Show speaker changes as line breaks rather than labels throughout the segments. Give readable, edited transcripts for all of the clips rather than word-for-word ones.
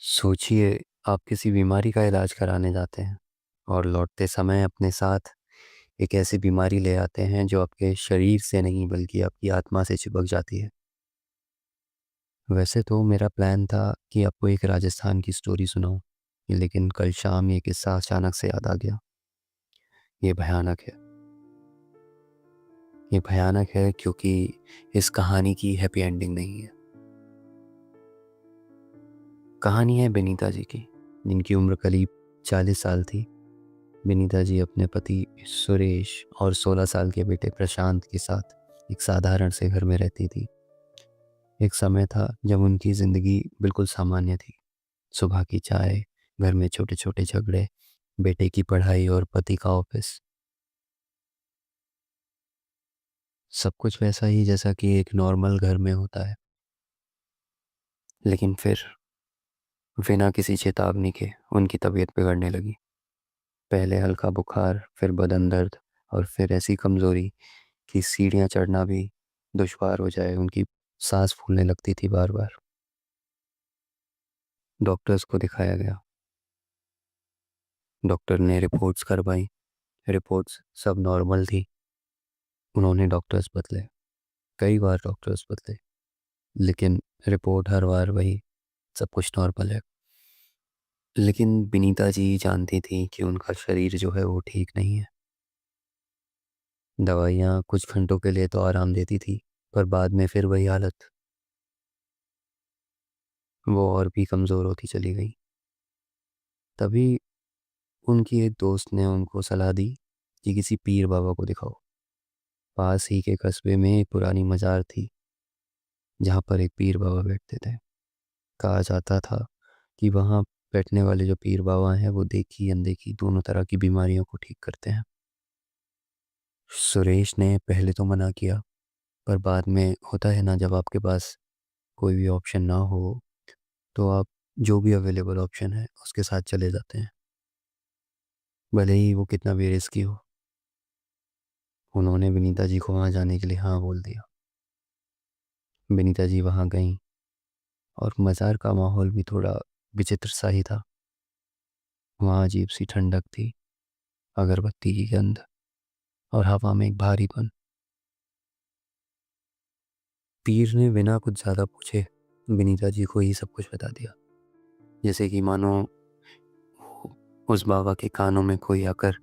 सोचिए, आप किसी बीमारी का इलाज कराने जाते हैं और लौटते समय अपने साथ एक ऐसी बीमारी ले आते हैं जो आपके शरीर से नहीं बल्कि आपकी आत्मा से चिपक जाती है। वैसे तो मेरा प्लान था कि आपको एक राजस्थान की स्टोरी सुनाऊं, लेकिन कल शाम ये किस्सा अचानक से याद आ गया। ये भयानक है। ये भयानक है क्योंकि इस कहानी की हैप्पी एंडिंग नहीं है। कहानी है बिनीता जी की, जिनकी उम्र करीब 40 साल थी। विनीता जी अपने पति सुरेश और 16 साल के बेटे प्रशांत के साथ एक साधारण से घर में रहती थी। एक समय था जब उनकी ज़िंदगी बिल्कुल सामान्य थी। सुबह की चाय, घर में छोटे छोटे झगड़े, बेटे की पढ़ाई और पति का ऑफिस। सब कुछ वैसा ही जैसा कि एक नॉर्मल घर में होता है। लेकिन फिर बिना किसी चेतावनी के उनकी तबीयत बिगड़ने लगी। पहले हल्का बुखार, फिर बदन दर्द, और फिर ऐसी कमज़ोरी कि सीढ़ियाँ चढ़ना भी दुश्वार हो जाए। उनकी सांस फूलने लगती थी बार बार। डॉक्टर्स को दिखाया गया। डॉक्टर ने रिपोर्ट्स करवाई। रिपोर्ट्स सब नॉर्मल थी। उन्होंने डॉक्टर्स बदले, कई बार डॉक्टर्स बदले, लेकिन रिपोर्ट हर बार वही, सब कुछ नॉर्मल है। लेकिन विनीता जी जानती थी कि उनका शरीर जो है वो ठीक नहीं है। दवाइयाँ कुछ घंटों के लिए तो आराम देती थी, पर बाद में फिर वही हालत। वो और भी कमज़ोर होती चली गई। तभी उनकी एक दोस्त ने उनको सलाह दी कि किसी पीर बाबा को दिखाओ। पास ही के कस्बे में एक पुरानी मजार थी जहाँ पर एक पीर बाबा बैठते थे। कहा जाता था कि वहाँ बैठने वाले जो पीर बाबा हैं वो देखी अनदेखी दोनों तरह की बीमारियों को ठीक करते हैं। सुरेश ने पहले तो मना किया, पर बाद में होता है ना, जब आपके पास कोई भी ऑप्शन ना हो तो आप जो भी अवेलेबल ऑप्शन है उसके साथ चले जाते हैं, भले ही वो कितना भी रिस्की हो। उन्होंने विनीता जी को वहाँ जाने के लिए हाँ बोल दिया। विनीता जी वहाँ गईं और मज़ार का माहौल भी थोड़ा विचित्र सा ही था। वहाँ अजीब सी ठंडक थी, अगरबत्ती की गंध, और हवा में एक भारीपन। पीर ने बिना कुछ ज़्यादा पूछे विनीता जी को ही सब कुछ बता दिया, जैसे कि मानो उस बाबा के कानों में कोई आकर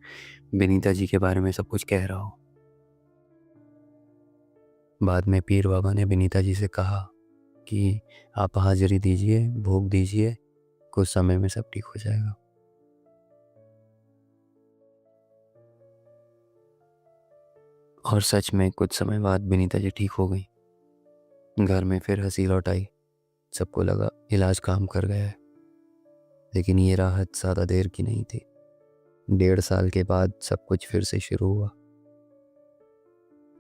विनीता जी के बारे में सब कुछ कह रहा हो। बाद में पीर बाबा ने विनीता जी से कहा कि आप हाजिरी दीजिए, भोग दीजिए, कुछ समय में सब ठीक हो जाएगा। और सच में कुछ समय बाद विनीता जी ठीक हो गई। घर में फिर हंसी लौट आई। सबको लगा इलाज काम कर गया है। लेकिन ये राहत ज़्यादा देर की नहीं थी। 1.5 साल के बाद सब कुछ फिर से शुरू हुआ।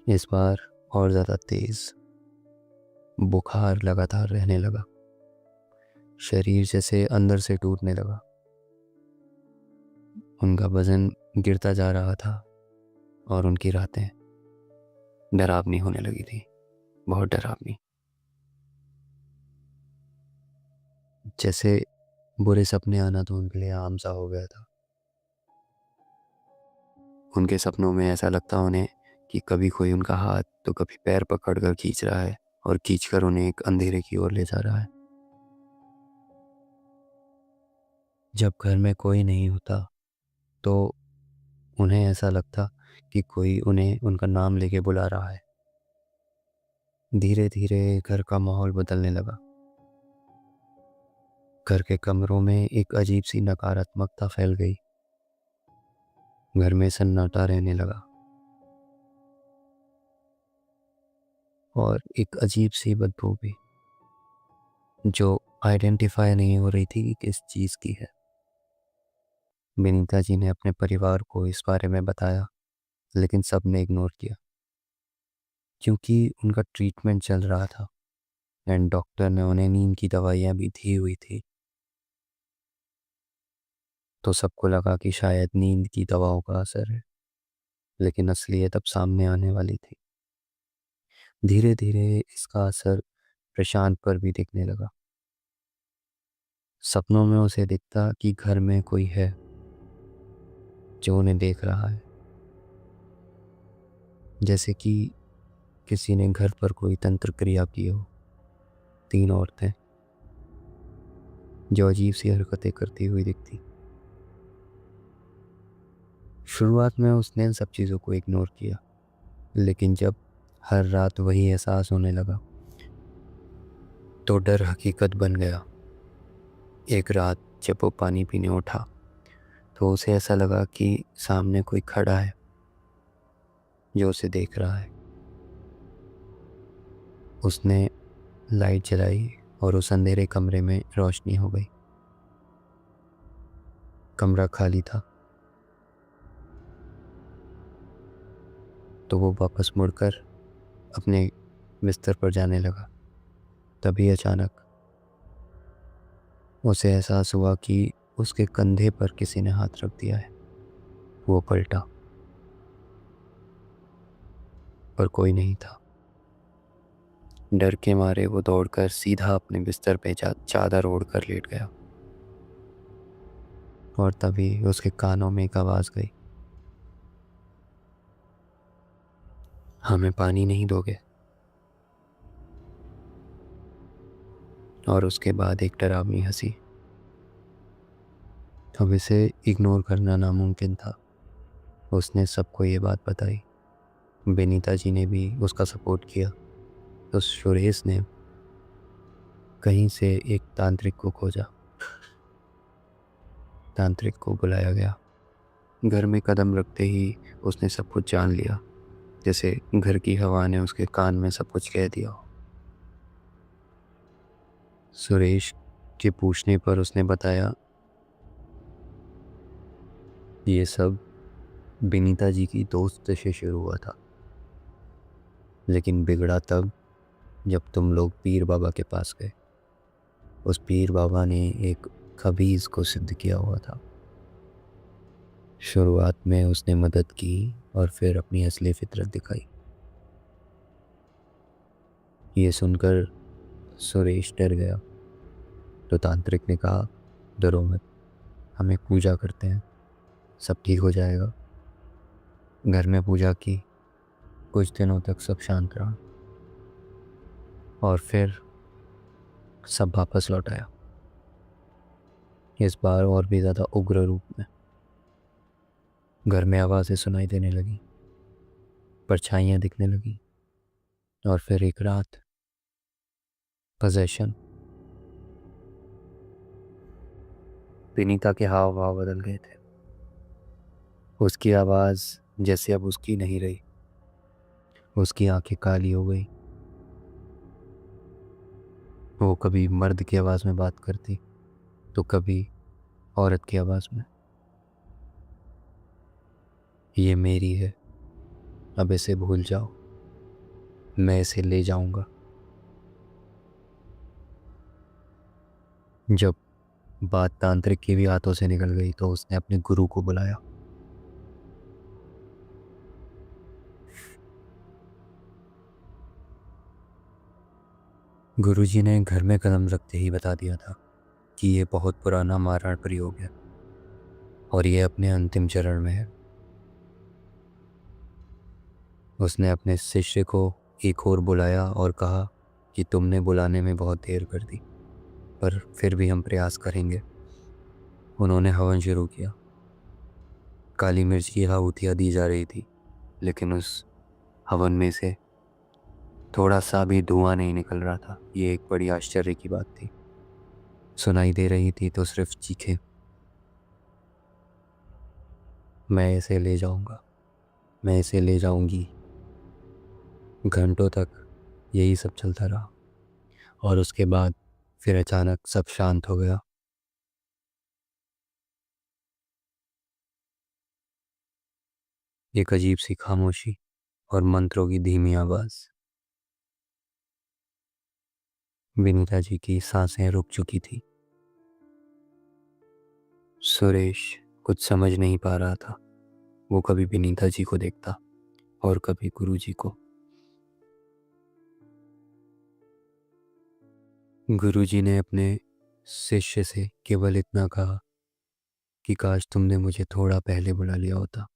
इस बार और ज़्यादा तेज। बुखार लगातार रहने लगा। शरीर जैसे अंदर से टूटने लगा। उनका वजन गिरता जा रहा था और उनकी रातें डरावनी होने लगी थी, बहुत डरावनी। जैसे बुरे सपने आना तो उनके लिए आम सा हो गया था। उनके सपनों में ऐसा लगता उन्हें कि कभी कोई उनका हाथ तो कभी पैर पकड़ कर खींच रहा है और खींचकर उन्हें एक अंधेरे की ओर ले जा रहा है। जब घर में कोई नहीं होता तो उन्हें ऐसा लगता कि कोई उन्हें उनका नाम लेके बुला रहा है। धीरे धीरे घर का माहौल बदलने लगा। घर के कमरों में एक अजीब सी नकारात्मकता फैल गई। घर में सन्नाटा रहने लगा और एक अजीब सी बदबू भी, जो आइडेंटिफाई नहीं हो रही थी कि किस चीज़ की है। विनीता जी ने अपने परिवार को इस बारे में बताया, लेकिन सब ने इग्नोर किया क्योंकि उनका ट्रीटमेंट चल रहा था एंड डॉक्टर ने उन्हें नींद की दवाइयाँ भी दी हुई थी। तो सबको लगा कि शायद नींद की दवाओं का असर है, लेकिन असलियत अब सामने आने वाली थी। धीरे धीरे इसका असर प्रशांत पर भी दिखने लगा। सपनों में उसे दिखता कि घर में कोई है जो उन्हें देख रहा है, जैसे कि किसी ने घर पर कोई तंत्र क्रिया की हो। 3 औरतें जो अजीब सी हरकतें करती हुई दिखती। शुरुआत में उसने इन सब चीज़ों को इग्नोर किया, लेकिन जब हर रात वही एहसास होने लगा तो डर हकीकत बन गया। एक रात जब वो पानी पीने उठा तो उसे ऐसा लगा कि सामने कोई खड़ा है जो उसे देख रहा है। उसने लाइट जलाई और उस अंधेरे कमरे में रोशनी हो गई। कमरा खाली था। तो वो वापस मुड़कर अपने बिस्तर पर जाने लगा। तभी अचानक उसे एहसास हुआ कि उसके कंधे पर किसी ने हाथ रख दिया है। वो पलटा पर कोई नहीं था। डर के मारे वो दौड़कर सीधा अपने बिस्तर पे चादर ओढ़कर लेट गया। और तभी उसके कानों में एक आवाज़ गई, हमें पानी नहीं दोगे? और उसके बाद एक डरावनी हंसी। अब इसे इग्नोर करना नामुमकिन था। उसने सबको ये बात बताई। बेनीता जी ने भी उसका सपोर्ट किया। तो सुरेश ने कहीं से एक तांत्रिक को खोजा। तांत्रिक को बुलाया गया। घर में कदम रखते ही उसने सब कुछ जान लिया, जैसे घर की हवा ने उसके कान में सब कुछ कह दिया हो। सुरेश के पूछने पर उसने बताया, ये सब बिनीता जी की दोस्त से शुरू हुआ था, लेकिन बिगड़ा तब जब तुम लोग पीर बाबा के पास गए। उस पीर बाबा ने एक खबीज को सिद्ध किया हुआ था। शुरुआत में उसने मदद की और फिर अपनी असली फितरत दिखाई। ये सुनकर सुरेश डर गया। तो तांत्रिक ने कहा, डरो मत, हमें पूजा करते हैं, सब ठीक हो जाएगा। घर में पूजा की। कुछ दिनों तक सब शांत रहा और फिर सब वापस लौट आया, इस बार और भी ज़्यादा उग्र रूप में। घर में आवाज़ें सुनाई देने लगी, परछाइयाँ दिखने लगी और फिर एक रात पोजेशन। विनीता के हाव भाव बदल गए थे। उसकी आवाज़ जैसे अब उसकी नहीं रही। उसकी आंखें काली हो गई। वो कभी मर्द की आवाज़ में बात करती तो कभी औरत की आवाज़ में। ये मेरी है, अब इसे भूल जाओ, मैं इसे ले जाऊंगा। जब बात तांत्रिक के भी हाथों से निकल गई तो उसने अपने गुरु को बुलाया। गुरुजी ने घर में कदम रखते ही बता दिया था कि ये बहुत पुराना मारण प्रयोग है और ये अपने अंतिम चरण में है। उसने अपने शिष्य को एक और बुलाया और कहा कि तुमने बुलाने में बहुत देर कर दी, पर फिर भी हम प्रयास करेंगे। उन्होंने हवन शुरू किया। काली मिर्च की आहुतियाँ दी जा रही थी, लेकिन उस हवन में से थोड़ा सा भी धुआं नहीं निकल रहा था। ये एक बड़ी आश्चर्य की बात थी। सुनाई दे रही थी तो सिर्फ चीखें, मैं इसे ले जाऊंगा, मैं इसे ले जाऊंगी। घंटों तक यही सब चलता रहा और उसके बाद फिर अचानक सब शांत हो गया। एक अजीब सी खामोशी और मंत्रों की धीमी आवाज। विनीता जी की सांसें रुक चुकी थी। सुरेश कुछ समझ नहीं पा रहा था। वो कभी विनीता जी को देखता और कभी गुरु जी को। गुरु जी ने अपने शिष्य से केवल इतना कहा कि काश तुमने मुझे थोड़ा पहले बुला लिया होता।